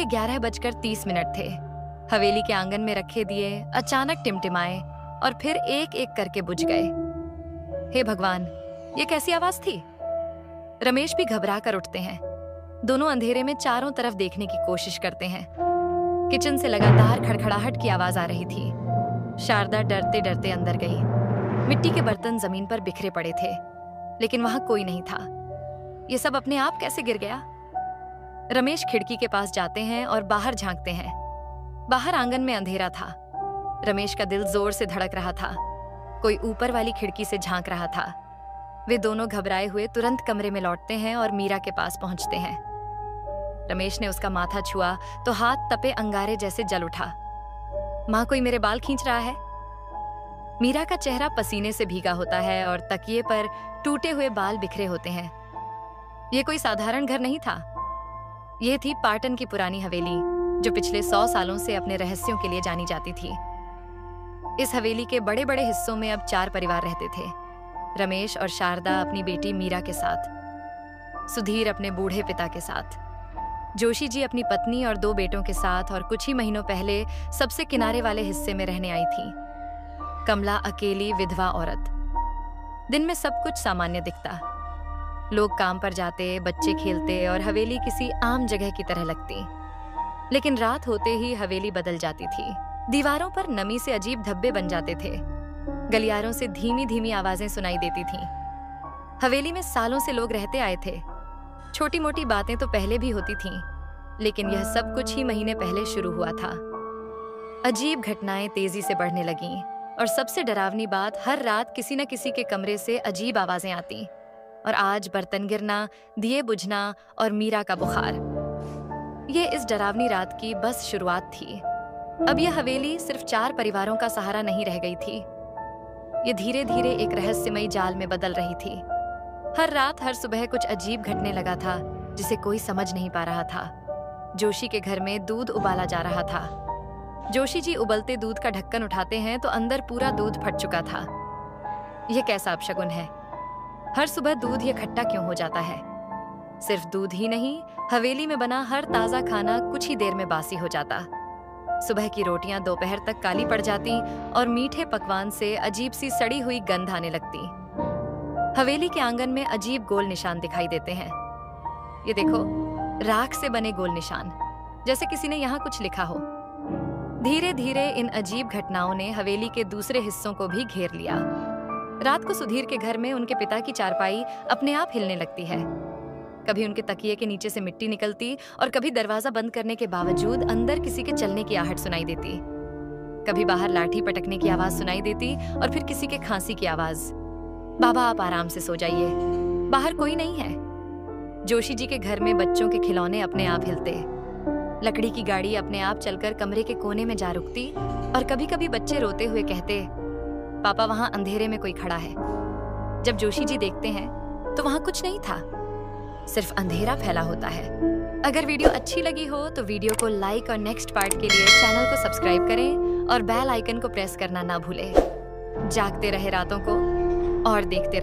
11:30 थे। हवेली के आंगन में रखे दिए अचानक टिमटिमाए और फिर एक एक करके बुझ गए। हे भगवान, ये कैसी आवाज थी? रमेश भी घबरा कर उठते हैं। दोनों अंधेरे में चारों तरफ देखने की कोशिश करते हैं। किचन से लगातार खड़खड़ाहट की आवाज आ रही थी। शारदा डरते डरते अंदर गई। मिट्टी के बर्तन जमीन पर बिखरे पड़े थे, लेकिन वहां कोई नहीं था। ये सब अपने आप कैसे गिर गया? रमेश खिड़की के पास जाते हैं और बाहर झांकते हैं। बाहर आंगन में अंधेरा था। रमेश का दिल जोर से धड़क रहा था। कोई ऊपर वाली खिड़की से झांक रहा था। वे दोनों घबराए हुए तुरंत कमरे में लौटते हैं और मीरा के पास पहुंचते हैं। रमेश ने उसका माथा छुआ तो हाथ तपे अंगारे जैसे जल उठा। माँ, कोई मेरे बाल खींच रहा है। मीरा का चेहरा पसीने से भीगा होता है और तकिए पर टूटे हुए बाल बिखरे होते हैं। यह कोई साधारण घर नहीं था। यह थी पाटन की पुरानी हवेली, जो पिछले 100 सालों से अपने रहस्यों के लिए जानी जाती थी। इस हवेली के बड़े बड़े हिस्सों में अब 4 परिवार रहते थे। रमेश और शारदा अपनी बेटी मीरा के साथ, सुधीर अपने बूढ़े पिता के साथ, जोशी जी अपनी पत्नी और 2 बेटों के साथ, और कुछ ही महीनों पहले सबसे किनारे वाले हिस्से में रहने आई थी कमला, अकेली विधवा औरत। दिन में सब कुछ सामान्य दिखता। लोग काम पर जाते, बच्चे खेलते और हवेली किसी आम जगह की तरह लगती। लेकिन रात होते ही हवेली बदल जाती थी। दीवारों पर नमी से अजीब धब्बे बन जाते थे। गलियारों से धीमी धीमी आवाजें सुनाई देती थीं। हवेली में सालों से लोग रहते आए थे। छोटी मोटी बातें तो पहले भी होती थीं, लेकिन यह सब कुछ ही महीने पहले शुरू हुआ था। अजीब घटनाएं तेजी से बढ़ने लगीं, और सबसे डरावनी बात, हर रात किसी न किसी के कमरे से अजीब आवाजें आती। और आज बर्तन गिरना, दिए बुझना और मीरा का बुखार। ये इस डरावनी रात की बस शुरुआत थी। अब यह हवेली सिर्फ 4 परिवारों का सहारा नहीं रह गई थी। ये धीरे धीरे एक रहस्यमयी जाल में बदल रही थी। हर रात, हर सुबह कुछ अजीब घटने लगा था, जिसे कोई समझ नहीं पा रहा था। जोशी के घर में दूध उबाला जा रहा था। जोशी जी उबलते दूध का ढक्कन उठाते हैं तो अंदर पूरा दूध फट चुका था। यह कैसा अपशगुन है? हर सुबह दूध ये खट्टा क्यों हो जाता है? सिर्फ दूध ही नहीं, हवेली में बना हर ताजा खाना कुछ ही देर में बासी हो जाता। सुबह की रोटियां दोपहर तक काली पड़ जाती और मीठे पकवान से अजीब सी सड़ी हुई गंध आने लगती। हवेली के आंगन में अजीब गोल निशान दिखाई देते हैं। ये देखो, राख से बने गोल निशान, जैसे किसी ने यहाँ कुछ लिखा हो। धीरे धीरे इन अजीब घटनाओं ने हवेली के दूसरे हिस्सों को भी घेर लिया। रात को सुधीर के घर में उनके पिता की चारपाई अपने आप हिलने लगती है। कभी उनके तकिए के नीचे से मिट्टी निकलती और कभी दरवाजा बंद करने के बावजूद अंदर किसी के चलने की आहट सुनाई देती। कभी बाहर लाठी पटकने की आवाज सुनाई देती और फिर किसी के खांसी की आवाज। बाबा, आप आराम से सो जाइए, बाहर कोई नहीं है। जोशी जी के घर में बच्चों के खिलौने अपने आप हिलते। लकड़ी की गाड़ी अपने आप चलकर कमरे के कोने में जा रुकती और कभी कभी बच्चे रोते हुए कहते, पापा, वहां अंधेरे में कोई खड़ा है। जब जोशी जी देखते हैं तो वहां कुछ नहीं था, सिर्फ अंधेरा फैला होता है। अगर वीडियो अच्छी लगी हो तो वीडियो को लाइक और नेक्स्ट पार्ट के लिए चैनल को सब्सक्राइब करें और बेल आइकन को प्रेस करना ना भूलें। जागते रहे रातों को और देखते रहे।